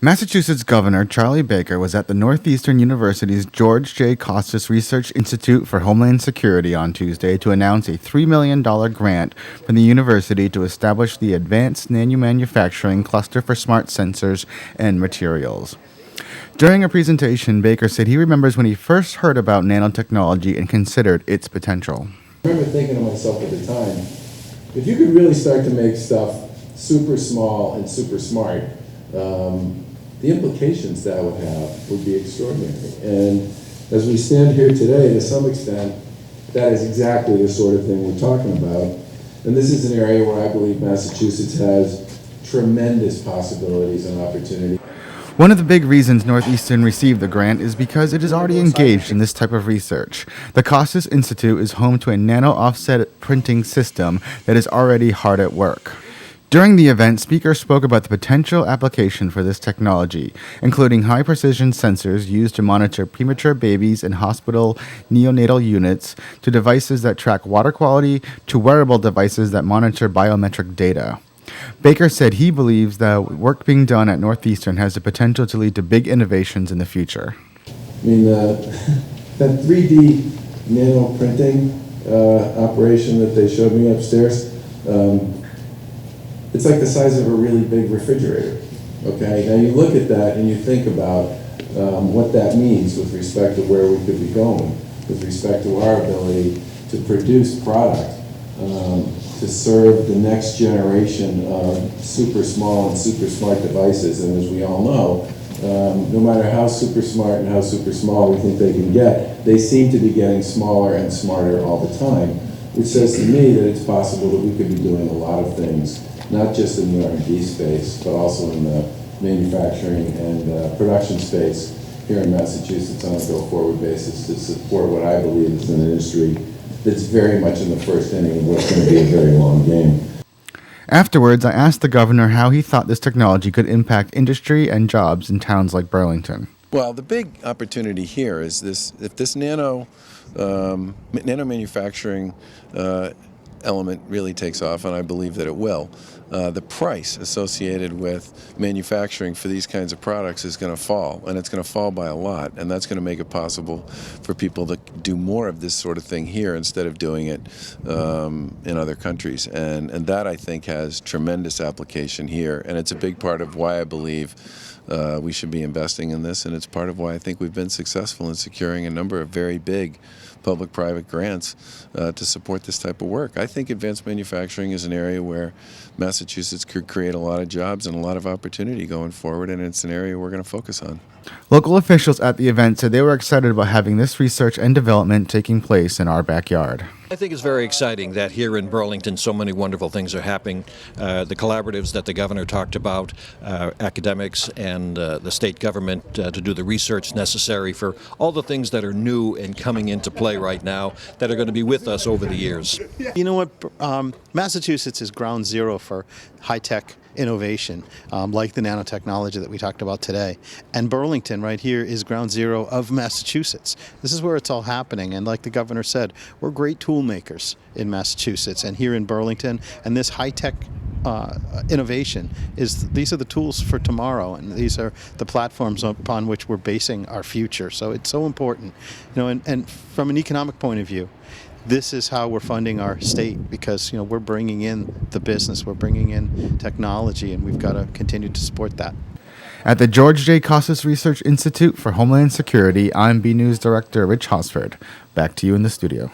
Massachusetts Governor Charlie Baker was at the Northeastern University's George J. Kostas Research Institute for Homeland Security on Tuesday to announce a $3 million grant from the university to establish the Advanced Nano Manufacturing cluster for smart sensors and materials. During a presentation, Baker said he remembers when he first heard about nanotechnology and considered its potential. I remember thinking to myself at the time, if you could really start to make stuff super small and super smart, the implications that would have would be extraordinary. And as we stand here today, to some extent, that is exactly the sort of thing we're talking about. And this is an area where I believe Massachusetts has tremendous possibilities and opportunity. One of the big reasons Northeastern received the grant is because it is already engaged in this type of research. The Kostas Institute is home to a nano-offset printing system that is already hard at work. During the event, speakers spoke about the potential application for this technology, including high-precision sensors used to monitor premature babies in hospital neonatal units, to devices that track water quality, to wearable devices that monitor biometric data. Baker said he believes the work being done at Northeastern has the potential to lead to big innovations in the future. I mean, that 3D nano printing operation that they showed me upstairs, it's like the size of a really big refrigerator, okay? Now you look at that and you think about what that means with respect to where we could be going, with respect to our ability to produce product, to serve the next generation of super small and super smart devices. And as we all know, no matter how super smart and how super small we think they can get, they seem to be getting smaller and smarter all the time, which says to me that it's possible that we could be doing a lot of things, not just in the R&D space, but also in the manufacturing and production space here in Massachusetts on a go-forward basis to support what I believe is an industry that's very much in the first inning of what's going to be a very long game. Afterwards, I asked the governor how he thought this technology could impact industry and jobs in towns like Burlington. Well, the big opportunity here is this: if this nano manufacturing element really takes off, and I believe that it will, the price associated with manufacturing for these kinds of products is going to fall, and it's going to fall by a lot, and that's going to make it possible for people to do more of this sort of thing here instead of doing it in other countries. And that, I think, has tremendous application here, and it's a big part of why I believe we should be investing in this, and it's part of why I think we've been successful in securing a number of very big public-private grants to support this type of work. I think advanced manufacturing is an area where Massachusetts could create a lot of jobs and a lot of opportunity going forward, and it's an area we're going to focus on. Local officials at the event said they were excited about having this research and development taking place in our backyard. I think it's very exciting that here in Burlington so many wonderful things are happening. The collaboratives that the governor talked about, academics and the state government to do the research necessary for all the things that are new and coming into play right now that are going to be with us over the years. You know what? Massachusetts is ground zero for high-tech innovation, like the nanotechnology that we talked about today. And Burlington right here is ground zero of Massachusetts. This is where it's all happening, and like the governor said, we're great tool makers in Massachusetts and here in Burlington, and this high-tech innovation these are the tools for tomorrow, and these are the platforms upon which we're basing our future. So it's so important, you know, and from an economic point of view, this is how we're funding our state, because we're bringing in the business, we're bringing in technology, and we've got to continue to support that. At the George J. Kostas Research Institute for Homeland Security, I'm B News Director Rich Hosford. Back to you in the studio.